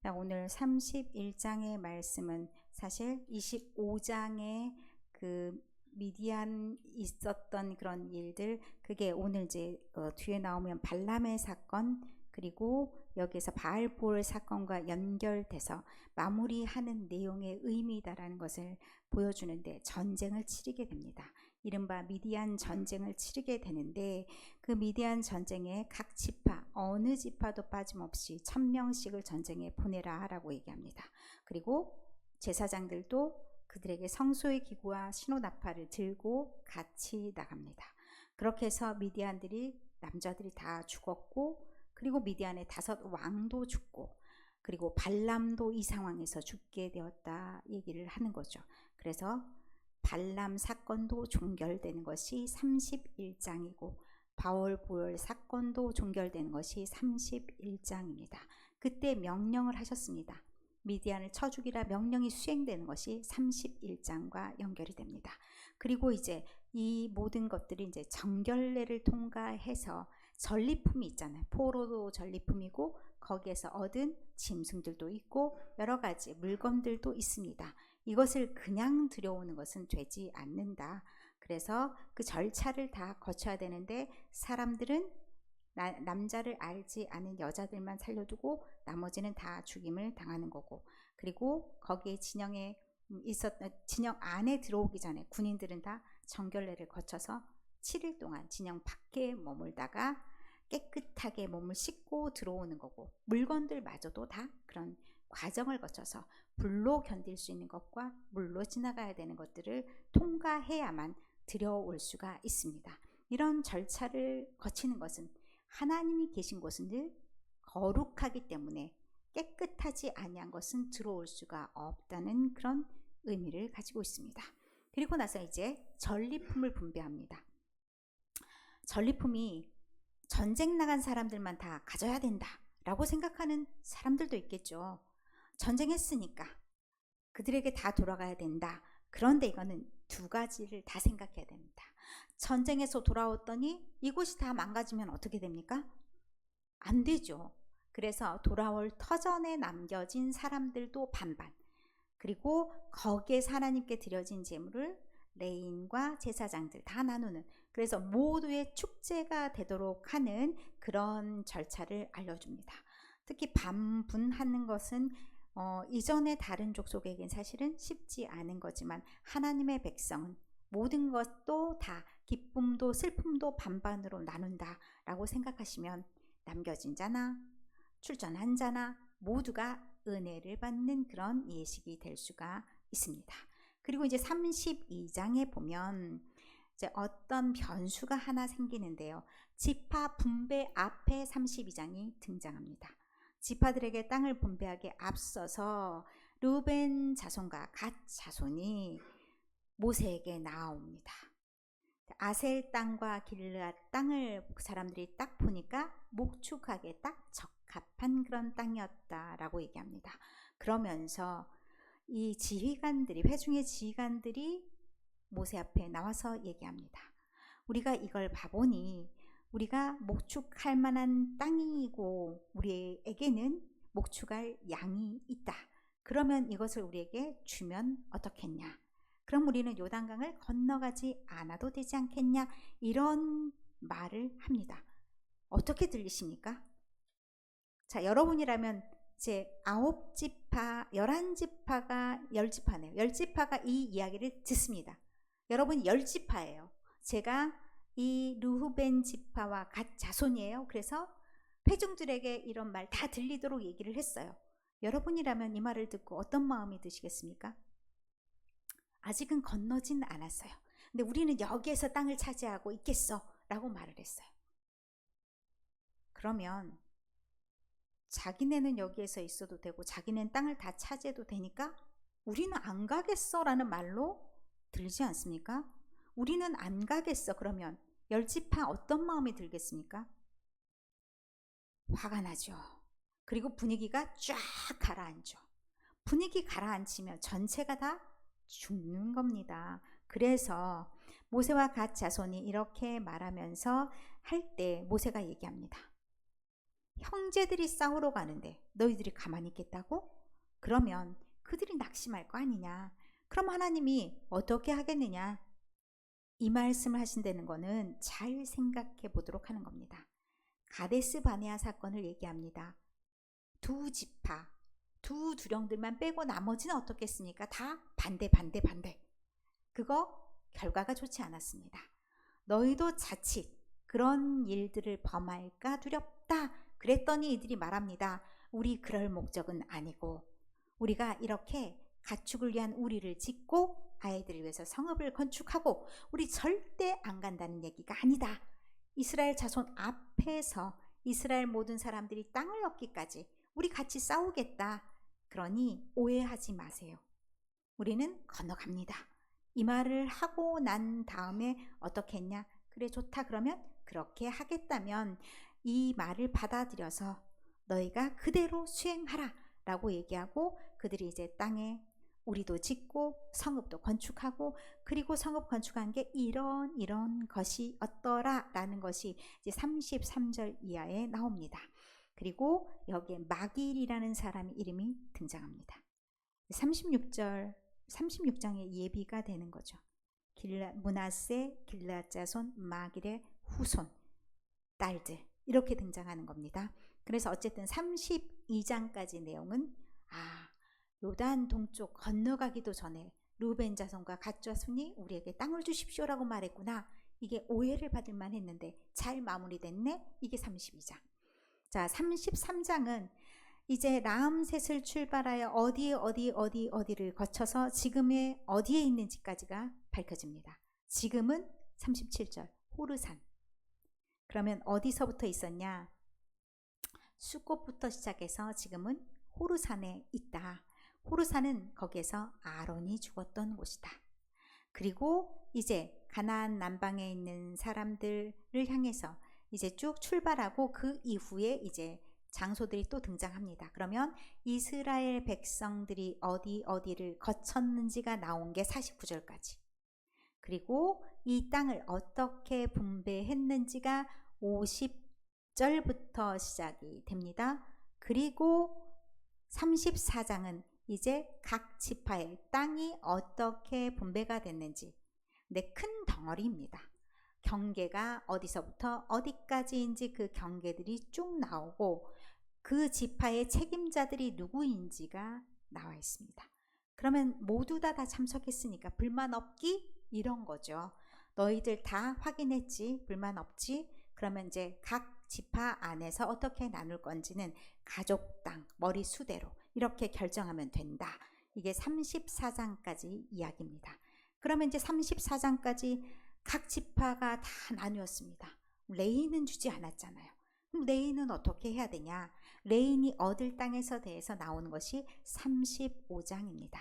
오늘 31장의 말씀은 사실 25장에 그 미디안 있었던 그런 일들, 그게 오늘 이제 뒤에 나오면 발람의 사건, 그리고 여기에서 바알볼 사건과 연결돼서 마무리하는 내용의 의미다라는 것을 보여주는데, 전쟁을 치르게 됩니다. 이른바 미디안 전쟁을 치르게 되는데, 그 미디안 전쟁에 각 지파, 어느 지파도 빠짐없이 1000명씩을 전쟁에 보내라 라고 얘기합니다. 그리고 제사장들도 그들에게 성소의 기구와 신호나팔을 들고 같이 나갑니다. 그렇게 해서 미디안들이, 남자들이 다 죽었고, 그리고 미디안의 5 왕도 죽고, 그리고 발람도 이 상황에서 죽게 되었다 얘기를 하는 거죠. 그래서 발람 사건도 종결되는 것이 31장이고 바울볼 사건도 종결되는 것이 31장입니다. 그때 명령을 하셨습니다. 미디안을 쳐 죽이라 명령이 수행되는 것이 31장과 연결이 됩니다. 그리고 이제 이 모든 것들이 이제 정결례를 통과해서 전리품이 있잖아요. 포로도 전리품이고 거기에서 얻은 짐승들도 있고 여러 가지 물건들도 있습니다. 이것을 그냥 들여오는 것은 되지 않는다. 그래서 그 절차를 다 거쳐야 되는데, 사람들은 남자를 알지 않은 여자들만 살려두고 나머지는 다 죽임을 당하는 거고, 그리고 거기에 진영에 있었던, 진영 안에 들어오기 전에 군인들은 다 정결례를 거쳐서 7일 동안 진영 밖에 머물다가 깨끗하게 몸을 씻고 들어오는 거고, 물건들마저도 다 그런 과정을 거쳐서 불로 견딜 수 있는 것과 물로 지나가야 되는 것들을 통과해야만 들여올 수가 있습니다. 이런 절차를 거치는 것은 하나님이 계신 곳은 늘 거룩하기 때문에 깨끗하지 아니한 것은 들어올 수가 없다는 그런 의미를 가지고 있습니다. 그리고 나서 이제 전리품을 분배합니다. 전리품이 전쟁 나간 사람들만 다 가져야 된다라고 생각하는 사람들도 있겠죠. 전쟁했으니까 그들에게 다 돌아가야 된다. 그런데 이거는 2가지를 다 생각해야 됩니다. 전쟁에서 돌아왔더니 이곳이 다 망가지면 어떻게 됩니까? 안 되죠. 그래서 돌아올 터전에 남겨진 사람들도 반반, 그리고 거기에 하나님께 드려진 제물을 레인과 제사장들 다 나누는, 그래서 모두의 축제가 되도록 하는 그런 절차를 알려줍니다. 특히 반분하는 것은 이전에 다른 족속에겐 사실은 쉽지 않은 거지만, 하나님의 백성은 모든 것도 다 기쁨도 슬픔도 반반으로 나눈다라고 생각하시면 남겨진 자나 출전한 자나 모두가 은혜를 받는 그런 예식이 될 수가 있습니다. 그리고 이제 32장에 보면 이제 어떤 변수가 하나 생기는데요. 지파 분배 앞에 32장이 등장합니다. 지파들에게 땅을 분배하기에 앞서서 르벤 자손과 갓 자손이 모세에게 나옵니다. 아셀 땅과 길르앗 땅을 사람들이 딱 보니까 목축하기에 딱 적합한 그런 땅이었다라고 얘기합니다. 그러면서 이 지휘관들이, 회중의 지휘관들이 모세 앞에 나와서 얘기합니다. 우리가 이걸 봐보니 우리가 목축할 만한 땅이고 우리에게는 목축할 양이 있다. 그러면 이것을 우리에게 주면 어떻겠냐? 그럼 우리는 요단강을 건너가지 않아도 되지 않겠냐? 이런 말을 합니다. 어떻게 들리십니까? 자, 여러분이라면 이제 9지파, 11지파가 10지파네요. 10지파가 이 이야기를 듣습니다. 여러분 10지파예요. 제가 이 르후벤 지파와 갓 자손이에요. 그래서 회중들에게 이런 말 다 들리도록 얘기를 했어요. 여러분이라면 이 말을 듣고 어떤 마음이 드시겠습니까? 아직은 건너진 않았어요. 근데 우리는 여기에서 땅을 차지하고 있겠어 라고 말을 했어요. 그러면 자기네는 여기에서 있어도 되고 자기네는 땅을 다 차지해도 되니까 우리는 안 가겠어 라는 말로 들리지 않습니까? 우리는 안 가겠어. 그러면 10지파 어떤 마음이 들겠습니까? 화가 나죠. 그리고 분위기가 쫙 가라앉죠. 분위기 가라앉히면 전체가 다 죽는 겁니다. 그래서 모세와 갓 자손이 이렇게 말하면서 할 때 모세가 얘기합니다. 형제들이 싸우러 가는데 너희들이 가만히 있겠다고? 그러면 그들이 낙심할 거 아니냐. 그럼 하나님이 어떻게 하겠느냐. 이 말씀을 하신다는 거는 잘 생각해 보도록 하는 겁니다. 가데스 바네아 사건을 얘기합니다. 두 지파, 두 두령들만 빼고 나머지는 어떻겠습니까? 다 반대. 그거 결과가 좋지 않았습니다. 너희도 자칫 그런 일들을 범할까 두렵다. 그랬더니 이들이 말합니다. 우리 그럴 목적은 아니고 우리가 이렇게 가축을 위한 우리를 짓고 아이들을 위해서 성읍을 건축하고 우리 절대 안 간다는 얘기가 아니다. 이스라엘 자손 앞에서 이스라엘 모든 사람들이 땅을 얻기까지 우리 같이 싸우겠다. 그러니 오해하지 마세요. 우리는 건너갑니다. 이 말을 하고 난 다음에 어떻게 했냐? 그래 좋다. 그러면 그렇게 하겠다면 이 말을 받아들여서 너희가 그대로 수행하라 라고 얘기하고 그들이 이제 땅에 우리도 짓고 성읍도 건축하고 그리고 성읍 건축한 게 이런 것이 어떠라 라는 것이 이제 33절 이하에 나옵니다. 그리고 여기에 마길이라는 사람의 이름이 등장합니다. 36장의 예비가 되는 거죠. 므낫세 길앗 자손 마길의 후손 딸들 이렇게 등장하는 겁니다. 그래서 어쨌든 32장까지 내용은 요단 동쪽 건너가기도 전에 루벤 자손과 갓 자손이 우리에게 땅을 주십시오라고 말했구나. 이게 오해를 받을 만했는데 잘 마무리됐네. 이게 32장. 자, 33장은 이제 라암셋을 출발하여 어디를 거쳐서 지금의 어디에 있는지까지가 밝혀집니다. 지금은 37절 호르산. 그러면 어디서부터 있었냐? 수꽃부터 시작해서 지금은 호르산에 있다. 호르산은 거기에서 아론이 죽었던 곳이다. 그리고 이제 가나안 남방에 있는 사람들을 향해서 이제 쭉 출발하고 그 이후에 이제 장소들이 또 등장합니다. 그러면 이스라엘 백성들이 어디를 거쳤는지가 나온 게 49절까지. 그리고 이 땅을 어떻게 분배했는지가 50절부터 시작이 됩니다. 그리고 34장은 이제 각 지파의 땅이 어떻게 분배가 됐는지, 근데 큰 덩어리입니다. 경계가 어디서부터 어디까지인지 그 경계들이 쭉 나오고 그 지파의 책임자들이 누구인지가 나와 있습니다. 그러면 모두 다 참석했으니까 불만 없기? 이런 거죠. 너희들 다 확인했지? 불만 없지? 그러면 이제 각 지파 안에서 어떻게 나눌 건지는 가족 땅, 머리 수대로 이렇게 결정하면 된다. 이게 34장까지 이야기입니다. 그러면 이제 34장까지 각 지파가 다 나누었습니다. 레인은 주지 않았잖아요. 그럼 레인은 어떻게 해야 되냐? 레인이 얻을 땅에서 대해서 나오는 것이 35장입니다.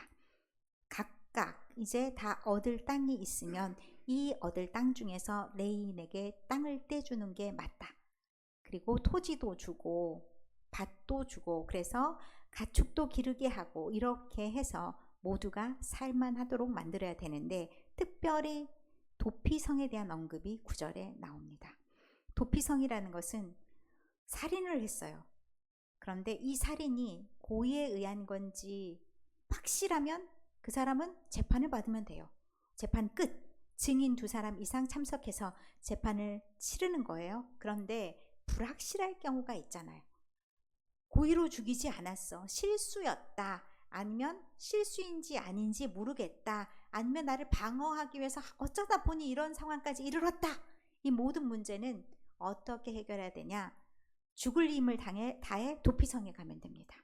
각각 이제 다 얻을 땅이 있으면 이 얻을 땅 중에서 레인에게 땅을 떼주는 게 맞다. 그리고 토지도 주고 밭도 주고 그래서 가축도 기르게 하고 이렇게 해서 모두가 살만하도록 만들어야 되는데 특별히 도피성에 대한 언급이 9절에 나옵니다. 도피성이라는 것은 살인을 했어요. 그런데 이 살인이 고의에 의한 건지 확실하면 그 사람은 재판을 받으면 돼요. 재판 끝. 증인 2사람 이상 참석해서 재판을 치르는 거예요. 그런데 불확실할 경우가 있잖아요. 고의로 죽이지 않았어. 실수였다. 아니면 실수인지 아닌지 모르겠다. 아니면 나를 방어하기 위해서 어쩌다 보니 이런 상황까지 이르렀다. 이 모든 문제는 어떻게 해결해야 되냐? 죽을 힘을 다해 도피성에 가면 됩니다.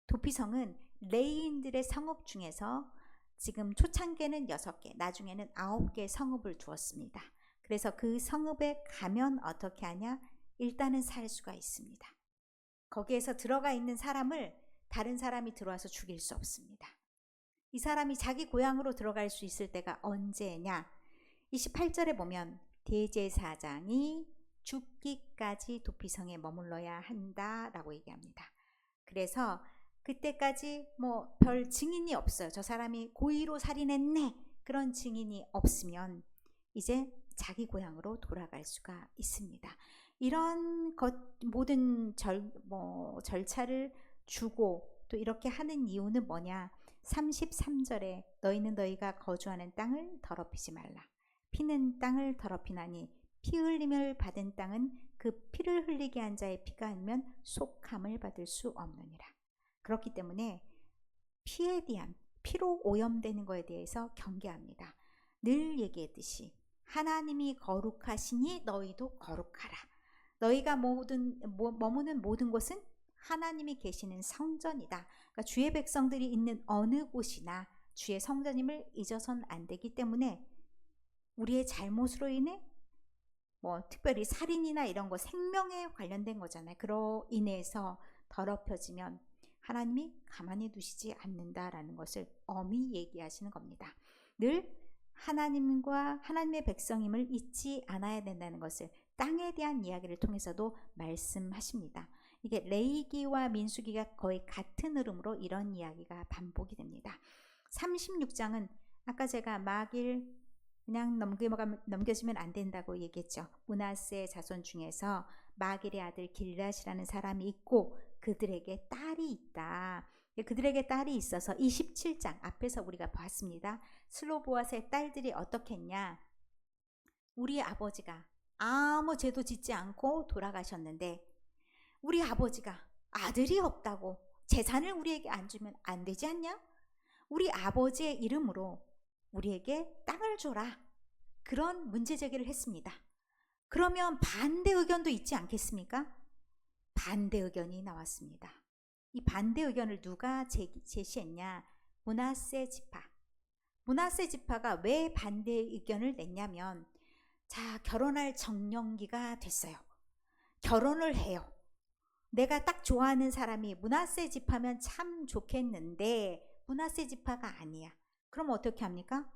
도피성은 레인들의 성읍 중에서 지금 초창기에는 6개, 나중에는 9개 성읍을 두었습니다. 그래서 그 성읍에 가면 어떻게 하냐? 일단은 살 수가 있습니다. 거기에서 들어가 있는 사람을 다른 사람이 들어와서 죽일 수 없습니다. 이 사람이 자기 고향으로 들어갈 수 있을 때가 언제냐? 28절에 보면 대제사장이 죽기까지 도피성에 머물러야 한다라고 얘기합니다. 그래서 그때까지 뭐 별 증인이 없어요. 저 사람이 고의로 살인했네. 그런 증인이 없으면 이제 자기 고향으로 돌아갈 수가 있습니다. 이런 것 모든 절차를 주고 또 이렇게 하는 이유는 뭐냐? 33절에 너희는 너희가 거주하는 땅을 더럽히지 말라. 피는 땅을 더럽히나니 피 흘림을 받은 땅은 그 피를 흘리게 한 자의 피가 아니면 속함을 받을 수 없느니라. 그렇기 때문에 피로 오염되는 것에 대해서 경계합니다. 늘 얘기했듯이 하나님이 거룩하시니 너희도 거룩하라. 너희가 머무는 모든 곳은 하나님이 계시는 성전이다. 그러니까 주의 백성들이 있는 어느 곳이나 주의 성전임을 잊어선 안 되기 때문에 우리의 잘못으로 인해 특별히 살인이나 이런 거 생명에 관련된 거잖아요. 그로 인해서 더럽혀지면 하나님이 가만히 두시지 않는다라는 것을 엄히 얘기하시는 겁니다. 늘 하나님과 하나님의 백성임을 잊지 않아야 된다는 것을 땅에 대한 이야기를 통해서도 말씀하십니다. 이게 레위기와 민수기가 거의 같은 흐름으로 이런 이야기가 반복이 됩니다. 36장은 아까 제가 마길 그냥 넘겨지면 안 된다고 얘기했죠. 므낫세 자손 중에서 마길의 아들 길앗이라는 사람이 있고 그들에게 딸이 있다. 그들에게 딸이 있어서 27장 앞에서 우리가 봤습니다. 슬로보앗의 딸들이 어떻게 했냐? 우리 아버지가 아무 죄도 짓지 않고 돌아가셨는데 우리 아버지가 아들이 없다고 재산을 우리에게 안 주면 안 되지 않냐? 우리 아버지의 이름으로 우리에게 땅을 줘라. 그런 문제 제기를 했습니다. 그러면 반대 의견도 있지 않겠습니까? 반대 의견이 나왔습니다. 이 반대 의견을 누가 제시했냐? 므낫세 지파. 므낫세 지파가 왜 반대 의견을 냈냐면 결혼할 정년기가 됐어요. 결혼을 해요. 내가 딱 좋아하는 사람이 므낫세 지파면 참 좋겠는데 므낫세 지파가 아니야. 그럼 어떻게 합니까?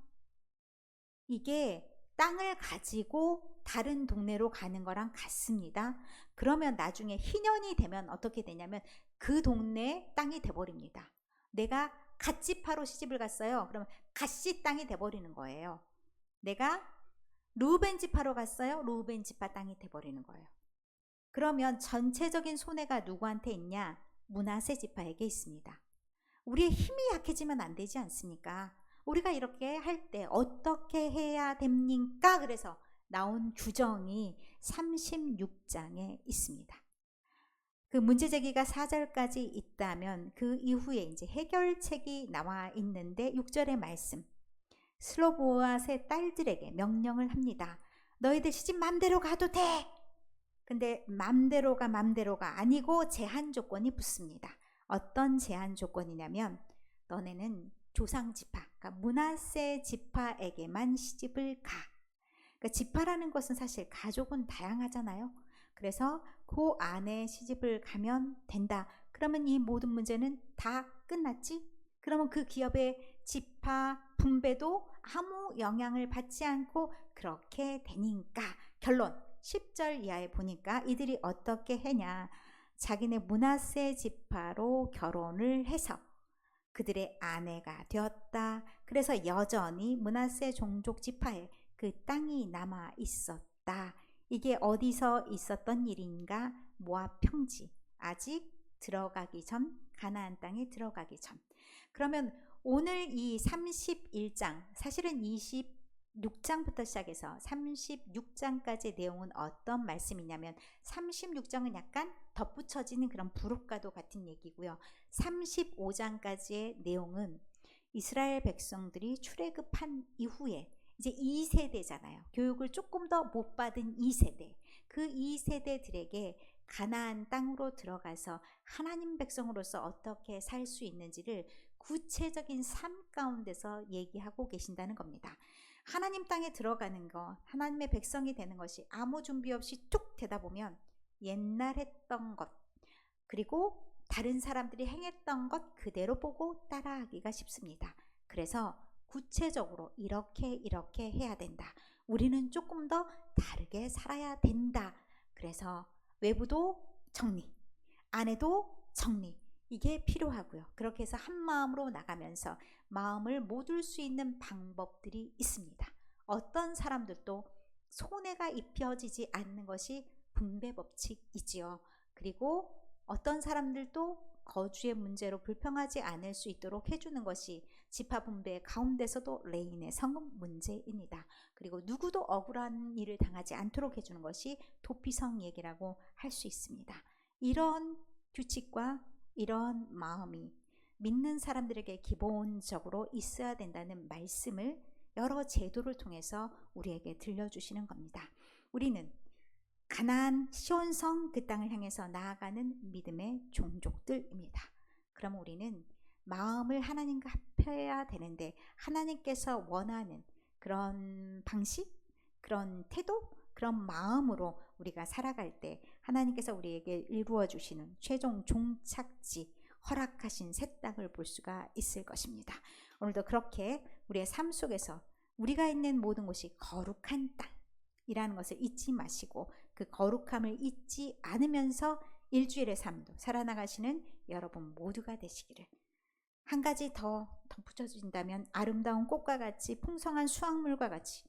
이게 땅을 가지고 다른 동네로 가는 거랑 같습니다. 그러면 나중에 희년이 되면 어떻게 되냐면 그 동네의 땅이 돼버립니다. 내가 갓지파로 시집을 갔어요. 그러면 갓씨 땅이 돼버리는 거예요. 내가 루벤 지파로 갔어요. 루벤 지파 땅이 돼버리는 거예요. 그러면 전체적인 손해가 누구한테 있냐? 므낫세 지파에게 있습니다. 우리의 힘이 약해지면 안 되지 않습니까? 우리가 이렇게 할 때 어떻게 해야 됩니까? 그래서 나온 규정이 36장에 있습니다. 그 문제 제기가 4절까지 있다면 그 이후에 이제 해결책이 나와 있는데 6절의 말씀. 슬로보앗의 딸들에게 명령을 합니다. 너희들 시집 맘대로 가도 돼. 근데 맘대로가 아니고 제한 조건이 붙습니다. 어떤 제한 조건이냐면 너네는 조상 지파, 그러니까 므낫세 지파에게만 시집을 가. 그러니까 지파라는 것은 사실 가족은 다양하잖아요. 그래서 그 안에 시집을 가면 된다. 그러면 이 모든 문제는 다 끝났지? 그러면 그 기업의 지파 분배도 아무 영향을 받지 않고 그렇게 되니까 결론 10절 이하에 보니까 이들이 어떻게 했냐? 자기네 므낫세 지파로 결혼을 해서 그들의 아내가 되었다. 그래서 여전히 므낫세 종족 지파에 그 땅이 남아 있었다. 이게 어디서 있었던 일인가? 모압 평지. 아직 들어가기 전, 가나안 땅에 들어가기 전. 그러면 오늘 이 31장, 사실은 26장부터 시작해서 36장까지의 내용은 어떤 말씀이냐면 36장은 약간 덧붙여지는 그런 부록과도 같은 얘기고요. 35장까지의 내용은 이스라엘 백성들이 출애굽한 이후에 이제 2세대잖아요. 교육을 조금 더 못 받은 2세대. 그 2세대들에게 가나안 땅으로 들어가서 하나님 백성으로서 어떻게 살 수 있는지를 구체적인 삶 가운데서 얘기하고 계신다는 겁니다. 하나님 땅에 들어가는 것, 하나님의 백성이 되는 것이 아무 준비 없이 툭 되다 보면 옛날 했던 것, 그리고 다른 사람들이 행했던 것 그대로 보고 따라하기가 쉽습니다. 그래서 구체적으로 이렇게 해야 된다. 우리는 조금 더 다르게 살아야 된다. 그래서 외부도 정리, 안에도 정리, 이게 필요하고요. 그렇게 해서 한 마음으로 나가면서 마음을 모둘 수 있는 방법들이 있습니다. 어떤 사람들도 손해가 입혀지지 않는 것이 분배 법칙이지요. 그리고 어떤 사람들도 거주의 문제로 불평하지 않을 수 있도록 해주는 것이 지파 분배 가운데서도 레인의 성읍 문제입니다. 그리고 누구도 억울한 일을 당하지 않도록 해주는 것이 도피성 얘기라고 할 수 있습니다. 이런 규칙과 이런 마음이 믿는 사람들에게 기본적으로 있어야 된다는 말씀을 여러 제도를 통해서 우리에게 들려주시는 겁니다. 우리는 가나안 시온성 그 땅을 향해서 나아가는 믿음의 종족들입니다. 그럼 우리는 마음을 하나님과 합해야 되는데 하나님께서 원하는 그런 방식, 그런 태도, 그런 마음으로 우리가 살아갈 때 하나님께서 우리에게 이루어 주시는 최종 종착지, 허락하신 새 땅을 볼 수가 있을 것입니다. 오늘도 그렇게 우리의 삶 속에서 우리가 있는 모든 곳이 거룩한 땅이라는 것을 잊지 마시고 그 거룩함을 잊지 않으면서 일주일의 삶도 살아나가시는 여러분 모두가 되시기를. 한 가지 더 덧붙여진다면 아름다운 꽃과 같이 풍성한 수확물과 같이